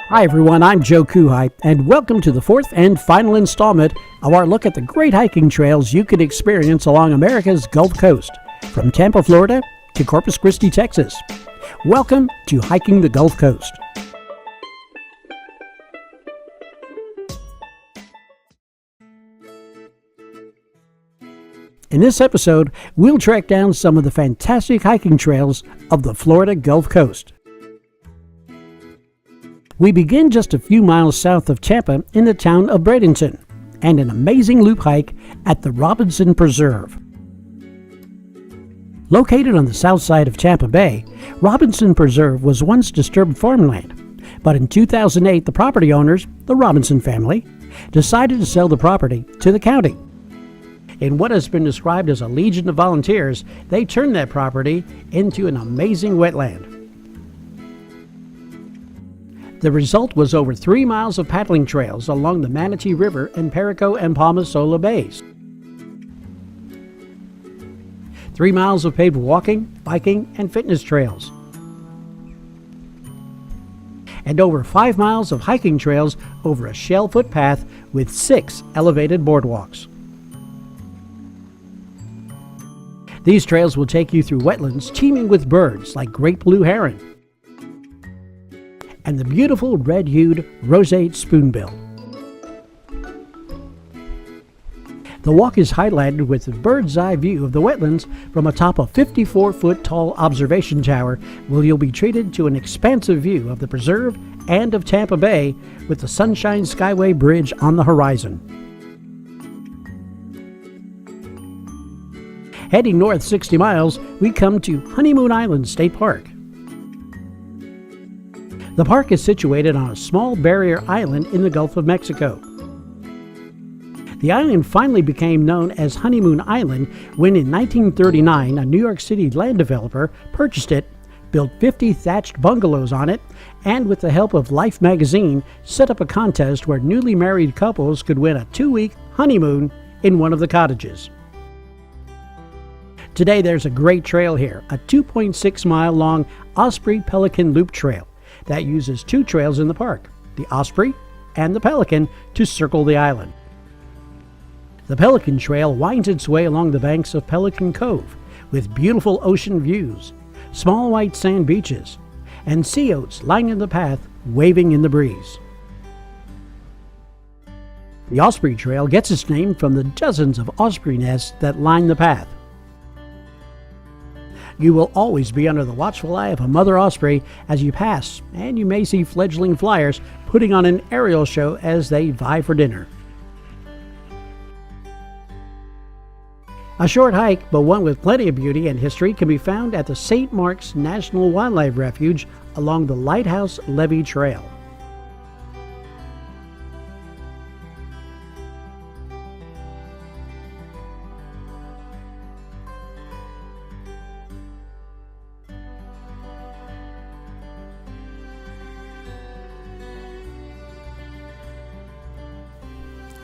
Hi everyone, I'm Joe Cuhaj, and welcome to the fourth and final installment of our look at the great hiking trails you can experience along America's Gulf Coast, from Tampa, Florida to Corpus Christi, Texas. Welcome to Hiking the Gulf Coast. In this episode, we'll track down some of the fantastic hiking trails of the Florida Gulf Coast. We begin just a few miles south of Tampa in the town of Bradenton, and an amazing loop hike at the Robinson Preserve. Located on the south side of Tampa Bay, Robinson Preserve was once disturbed farmland, but in 2008 the property owners, the Robinson family, decided to sell the property to the county. In what has been described as a legion of volunteers, they turned that property into an amazing wetland. The result was over 3 miles of paddling trails along the Manatee River and Perico and Palmasola Bays. 3 miles of paved walking, biking, and fitness trails. And over 5 miles of hiking trails over a shell footpath with 6 elevated boardwalks. These trails will take you through wetlands teeming with birds like great blue heron and the beautiful red-hued roseate spoonbill. The walk is highlighted with a bird's-eye view of the wetlands from atop a 54-foot-tall observation tower, where you'll be treated to an expansive view of the preserve and of Tampa Bay with the Sunshine Skyway Bridge on the horizon. Heading north 60 miles, we come to Honeymoon Island State Park. The park is situated on a small barrier island in the Gulf of Mexico. The island finally became known as Honeymoon Island when in 1939 a New York City land developer purchased it, built 50 thatched bungalows on it, and with the help of Life magazine set up a contest where newly married couples could win a 2-week honeymoon in one of the cottages. Today there's a great trail here, a 2.6 mile long Osprey Pelican Loop Trail that uses 2 trails in the park, the Osprey and the Pelican, to circle the island. The Pelican Trail winds its way along the banks of Pelican Cove with beautiful ocean views, small white sand beaches, and sea oats lining the path, waving in the breeze. The Osprey Trail gets its name from the dozens of osprey nests that line the path. You will always be under the watchful eye of a mother osprey as you pass, and you may see fledgling flyers putting on an aerial show as they vie for dinner. A short hike, but one with plenty of beauty and history, can be found at the St. Mark's National Wildlife Refuge along the Lighthouse Levee Trail.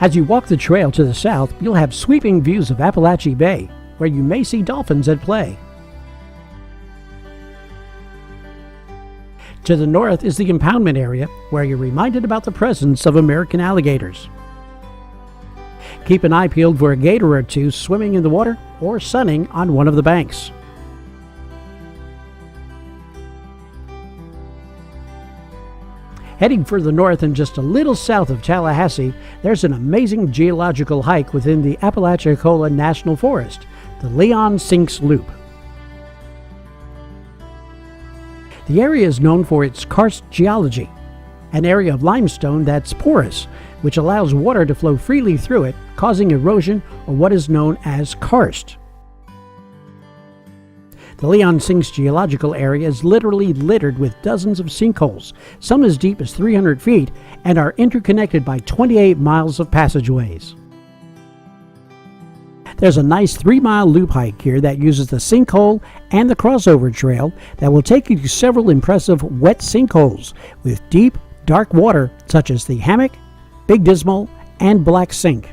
As you walk the trail to the south, you'll have sweeping views of Apalachee Bay, where you may see dolphins at play. To the north is the impoundment area, where you're reminded about the presence of American alligators. Keep an eye peeled for a gator or two swimming in the water or sunning on one of the banks. Heading further north and just a little south of Tallahassee, there's an amazing geological hike within the Apalachicola National Forest, the Leon Sinks Loop. The area is known for its karst geology, an area of limestone that's porous, which allows water to flow freely through it, causing erosion or what is known as karst. The Leon Sinks geological area is literally littered with dozens of sinkholes, some as deep as 300 feet, and are interconnected by 28 miles of passageways. There's a nice 3-mile loop hike here that uses the sinkhole and the crossover trail that will take you to several impressive wet sinkholes with deep, dark water such as the Hammock, Big Dismal, and Black Sink.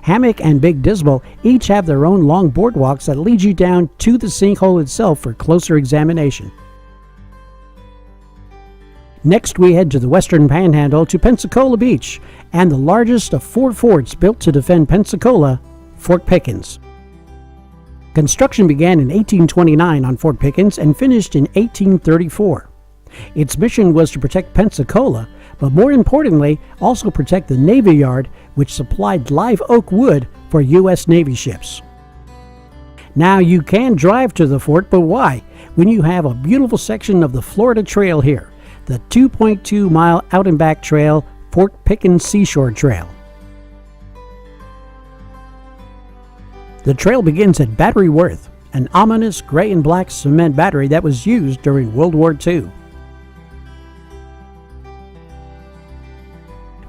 Hammock and Big Dismal each have their own long boardwalks that lead you down to the sinkhole itself for closer examination. Next, we head to the western panhandle to Pensacola Beach and the largest of 4 forts built to defend Pensacola, Fort Pickens. Construction began in 1829 on Fort Pickens and finished in 1834. Its mission was to protect Pensacola, but more importantly, also protect the Navy Yard, which supplied live oak wood for U.S. Navy ships. Now, you can drive to the fort, but why, when you have a beautiful section of the Florida Trail here, the 2.2-mile out and back trail, Fort Pickens Seashore Trail. The trail begins at Battery Worth, an ominous gray and black cement battery that was used during World War II.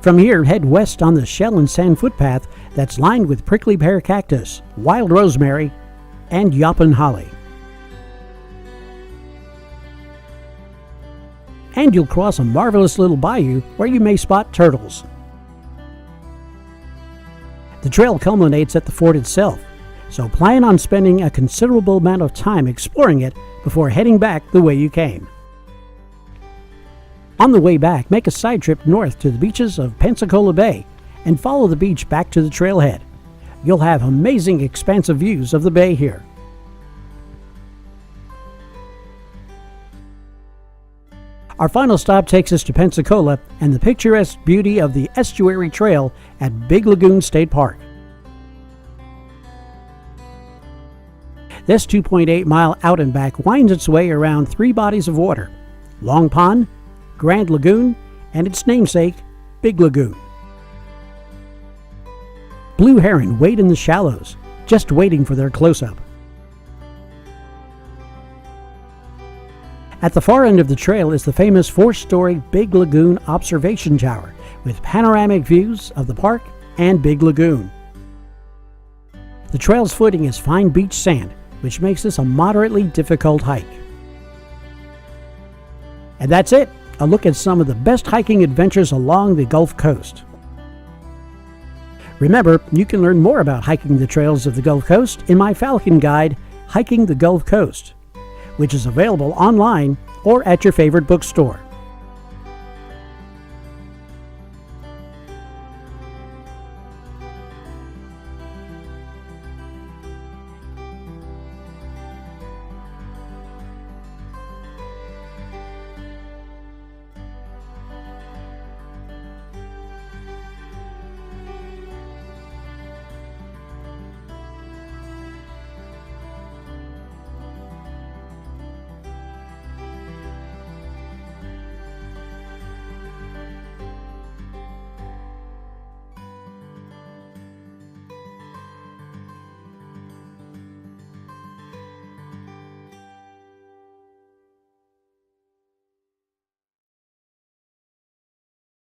From here, head west on the shell and sand footpath that's lined with prickly pear cactus, wild rosemary, and yaupon holly. And you'll cross a marvelous little bayou where you may spot turtles. The trail culminates at the fort itself, so plan on spending a considerable amount of time exploring it before heading back the way you came. On the way back, make a side trip north to the beaches of Pensacola Bay and follow the beach back to the trailhead. You'll have amazing expansive views of the bay here. Our final stop takes us to Pensacola and the picturesque beauty of the Estuary Trail at Big Lagoon State Park. This 2.8-mile out and back winds its way around 3 bodies of water: Long Pond, Grand Lagoon, and its namesake, Big Lagoon. Blue heron wade in the shallows, just waiting for their close-up. At the far end of the trail is the famous 4-story Big Lagoon Observation Tower with panoramic views of the park and Big Lagoon. The trail's footing is fine beach sand, which makes this a moderately difficult hike. And that's it, a look at some of the best hiking adventures along the Gulf Coast. Remember, you can learn more about hiking the trails of the Gulf Coast in my Falcon Guide, Hiking the Gulf Coast, which is available online or at your favorite bookstore.